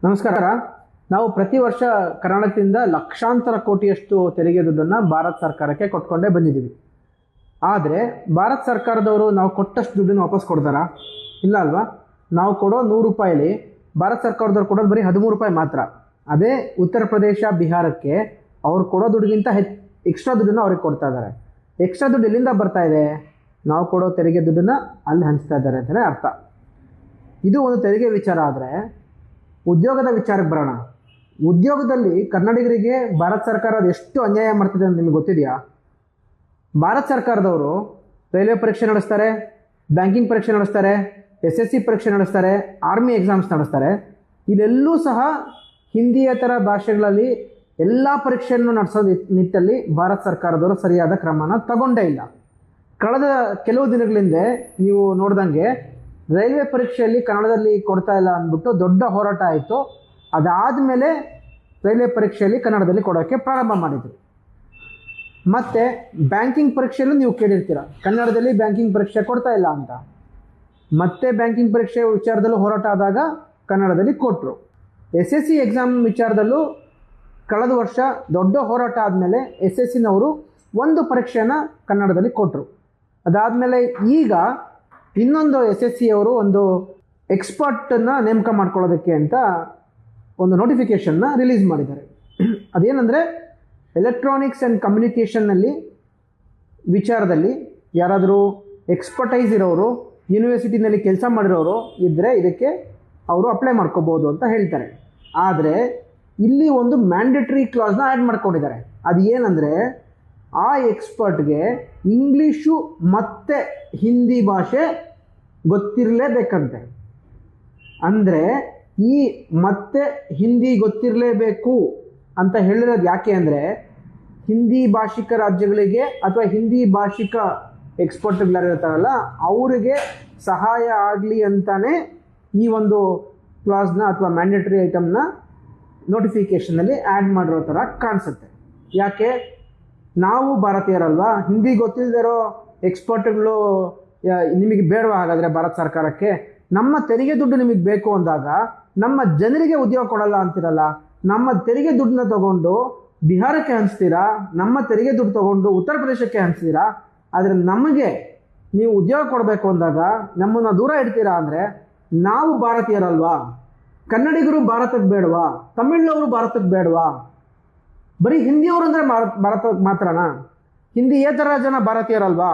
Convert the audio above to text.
ನಮಸ್ಕಾರ. ನಾವು ಪ್ರತಿ ವರ್ಷ ಕರ್ನಾಟಕದಿಂದ ಲಕ್ಷಾಂತರ ಕೋಟಿಯಷ್ಟು ತೆರಿಗೆ ದುಡ್ಡನ್ನು ಭಾರತ ಸರ್ಕಾರಕ್ಕೆ ಕೊಟ್ಕೊಂಡೇ ಬಂದಿದ್ದೀವಿ. ಆದರೆ ಭಾರತ ಸರ್ಕಾರದವರು ನಾವು ಕೊಟ್ಟಷ್ಟು ದುಡ್ಡನ್ನು ವಾಪಸ್ ಕೊಡ್ತಾರಾ? ಇಲ್ಲ ಅಲ್ವಾ? ನಾವು ಕೊಡೋ 100 ರೂಪಾಯಿಲಿ ಭಾರತ ಸರ್ಕಾರದವ್ರು ಕೊಡೋದು ಬರೀ 13 ರೂಪಾಯಿ ಮಾತ್ರ. ಅದೇ ಉತ್ತರ ಪ್ರದೇಶ, ಬಿಹಾರಕ್ಕೆ ಅವ್ರು ಕೊಡೋ ದುಡ್ಡಿಗಿಂತ ಎಕ್ಸ್ಟ್ರಾ ದುಡ್ಡನ್ನು ಅವ್ರಿಗೆ ಕೊಡ್ತಾ ಇದ್ದಾರೆ. ಎಕ್ಸ್ಟ್ರಾ ದುಡ್ಡು ಎಲ್ಲಿಂದ ಬರ್ತಾ ಇದೆ? ನಾವು ಕೊಡೋ ತೆರಿಗೆ ದುಡ್ಡನ್ನು ಅಲ್ಲಿ ಹಂಚ್ತಾ ಇದ್ದಾರೆ ಅಂತಲೇ ಅರ್ಥ. ಇದು ಒಂದು ತೆರಿಗೆ ವಿಚಾರ. ಆದರೆ ಉದ್ಯೋಗದ ವಿಚಾರಕ್ಕೆ ಬರೋಣ. ಉದ್ಯೋಗದಲ್ಲಿ ಕನ್ನಡಿಗರಿಗೆ ಭಾರತ ಸರ್ಕಾರ ಎಷ್ಟು ಅನ್ಯಾಯ ಮಾಡ್ತಿದೆ ಅಂತ ನಿಮಗೆ ಗೊತ್ತಿದೆಯಾ? ಭಾರತ ಸರ್ಕಾರದವರು ರೈಲ್ವೆ ಪರೀಕ್ಷೆ ನಡೆಸ್ತಾರೆ, ಬ್ಯಾಂಕಿಂಗ್ ಪರೀಕ್ಷೆ ನಡೆಸ್ತಾರೆ, SSC ಪರೀಕ್ಷೆ ನಡೆಸ್ತಾರೆ, ಆರ್ಮಿ ಎಕ್ಸಾಮ್ಸ್ ನಡೆಸ್ತಾರೆ. ಇದೆಲ್ಲೂ ಸಹ ಹಿಂದಿಯೇತರ ಭಾಷೆಗಳಲ್ಲಿ ಎಲ್ಲ ಪರೀಕ್ಷೆಯನ್ನು ನಡೆಸೋ ನಿಟ್ಟಲ್ಲಿ ಭಾರತ ಸರ್ಕಾರದವರು ಸರಿಯಾದ ಕ್ರಮನ ತಗೊಂಡೇ ಇಲ್ಲ. ಕಳೆದ ಕೆಲವು ದಿನಗಳಿಂದ ನೀವು ನೋಡ್ದಂಗೆ ರೈಲ್ವೆ ಪರೀಕ್ಷೆಯಲ್ಲಿ ಕನ್ನಡದಲ್ಲಿ ಕೊಡ್ತಾ ಇಲ್ಲ ಅಂದ್ಬಿಟ್ಟು ದೊಡ್ಡ ಹೋರಾಟ ಆಯಿತು. ಅದಾದಮೇಲೆ ರೈಲ್ವೆ ಪರೀಕ್ಷೆಯಲ್ಲಿ ಕನ್ನಡದಲ್ಲಿ ಕೊಡೋಕ್ಕೆ ಪ್ರಾರಂಭ ಮಾಡಿದರು. ಮತ್ತು ಬ್ಯಾಂಕಿಂಗ್ ಪರೀಕ್ಷೆಯಲ್ಲೂ ನೀವು ಕೇಳಿರ್ತೀರ, ಕನ್ನಡದಲ್ಲಿ ಬ್ಯಾಂಕಿಂಗ್ ಪರೀಕ್ಷೆ ಕೊಡ್ತಾ ಇಲ್ಲ ಅಂತ. ಮತ್ತೆ ಬ್ಯಾಂಕಿಂಗ್ ಪರೀಕ್ಷೆ ವಿಚಾರದಲ್ಲೂ ಹೋರಾಟ ಆದಾಗ ಕನ್ನಡದಲ್ಲಿ ಕೊಟ್ಟರು. SSC ಎಕ್ಸಾಮ್ ವಿಚಾರದಲ್ಲೂ ಕಳೆದ ವರ್ಷ ದೊಡ್ಡ ಹೋರಾಟ ಆದಮೇಲೆ SSCನವರು ಒಂದು ಪರೀಕ್ಷೆಯನ್ನು ಕನ್ನಡದಲ್ಲಿ ಕೊಟ್ಟರು. ಅದಾದಮೇಲೆ ಈಗ ಇನ್ನೊಂದು SSCಯವರು ಒಂದು ಎಕ್ಸ್ಪರ್ಟನ್ನು ನೇಮಕ ಮಾಡ್ಕೊಳ್ಳೋದಕ್ಕೆ ಅಂತ ಒಂದು ನೋಟಿಫಿಕೇಷನ್ನ ರಿಲೀಸ್ ಮಾಡಿದ್ದಾರೆ. ಅದೇನೆಂದರೆ, ಎಲೆಕ್ಟ್ರಾನಿಕ್ಸ್ ಆ್ಯಂಡ್ ಕಮ್ಯುನಿಕೇಷನ್ನಲ್ಲಿ ವಿಚಾರದಲ್ಲಿ ಯಾರಾದರೂ ಎಕ್ಸ್ಪರ್ಟೈಸ್ ಇರೋರು, ಯೂನಿವರ್ಸಿಟಿನಲ್ಲಿ ಕೆಲಸ ಮಾಡಿರೋರು ಇದ್ದರೆ ಇದಕ್ಕೆ ಅವರು ಅಪ್ಲೈ ಮಾಡ್ಕೋಬೋದು ಅಂತ ಹೇಳ್ತಾರೆ. ಆದರೆ ಇಲ್ಲಿ ಒಂದು ಮ್ಯಾಂಡೇಟ್ರಿ ಕ್ಲಾಸ್ನ ಆ್ಯಡ್ ಮಾಡ್ಕೊಂಡಿದ್ದಾರೆ. ಅದು ಏನಂದರೆ, ಆ ಎಕ್ಸ್ಪರ್ಟ್ಗೆ ಇಂಗ್ಲೀಷು ಮತ್ತು ಹಿಂದಿ ಭಾಷೆ ಗೊತ್ತಿರಲೇಬೇಕಂತೆ. ಅಂದರೆ ಈ ಮತ್ತೆ ಹಿಂದಿ ಗೊತ್ತಿರಲೇಬೇಕು ಅಂತ ಹೇಳಿರೋದು ಯಾಕೆ ಅಂದರೆ, ಹಿಂದಿ ಭಾಷಿಕ ರಾಜ್ಯಗಳಿಗೆ ಅಥವಾ ಹಿಂದಿ ಭಾಷಿಕ ಎಕ್ಸ್ಪರ್ಟ್ಗಳಿರ್ತಾರಲ್ಲ ಅವರಿಗೆ ಸಹಾಯ ಆಗಲಿ ಅಂತಾನೆ ಈ ಒಂದು ಕ್ಲಾಸ್ನ ಅಥವಾ ಮ್ಯಾಂಡೇಟ್ರಿ ಐಟಮ್ನ ನೋಟಿಫಿಕೇಷನಲ್ಲಿ ಆ್ಯಡ್ ಮಾಡಿರೋ ಥರ ಕಾಣಿಸುತ್ತೆ. ಯಾಕೆ? ನಾವು ಭಾರತೀಯರಲ್ವಾ, ಹಿಂದಿ ಗೊತ್ತಿಲ್ಲದಿರೋ ಎಕ್ಸ್ಪರ್ಟ್ಗಳು ನಿಮಗೆ ಬೇಡವಾ? ಹಾಗಾದರೆ ಭಾರತ ಸರ್ಕಾರಕ್ಕೆ ನಮ್ಮ ತೆರಿಗೆ ದುಡ್ಡು ನಿಮಗೆ ಬೇಕು ಅಂದಾಗ ನಮ್ಮ ಜನರಿಗೆ ಉದ್ಯೋಗ ಕೊಡಲ್ಲ ಅಂತಿರಲ್ಲ. ನಮ್ಮ ತೆರಿಗೆ ದುಡ್ಡನ್ನ ತಗೊಂಡು ಬಿಹಾರಕ್ಕೆ ಹಂಚ್ತೀರಾ, ನಮ್ಮ ತೆರಿಗೆ ದುಡ್ಡು ತಗೊಂಡು ಉತ್ತರ ಪ್ರದೇಶಕ್ಕೆ ಹಂಚ್ತೀರಾ. ಆದರೆ ನಮಗೆ ನೀವು ಉದ್ಯೋಗ ಕೊಡಬೇಕು ಅಂದಾಗ ನಮ್ಮನ್ನು ದೂರ ಇಡ್ತೀರಾ. ಅಂದರೆ ನಾವು ಭಾರತೀಯರಲ್ವಾ? ಕನ್ನಡಿಗರು ಭಾರತಕ್ಕೆ ಬೇಡವಾ? ತಮಿಳ್ನವರು ಭಾರತಕ್ಕೆ ಬೇಡವಾ? ಬರೀ ಹಿಂದಿಯವರು ಅಂದರೆ ಭಾರತಕ್ಕೆ ಮಾತ್ರನಾ? ಹಿಂದಿಯೇತರ ಜನ ಭಾರತೀಯರಲ್ವಾ?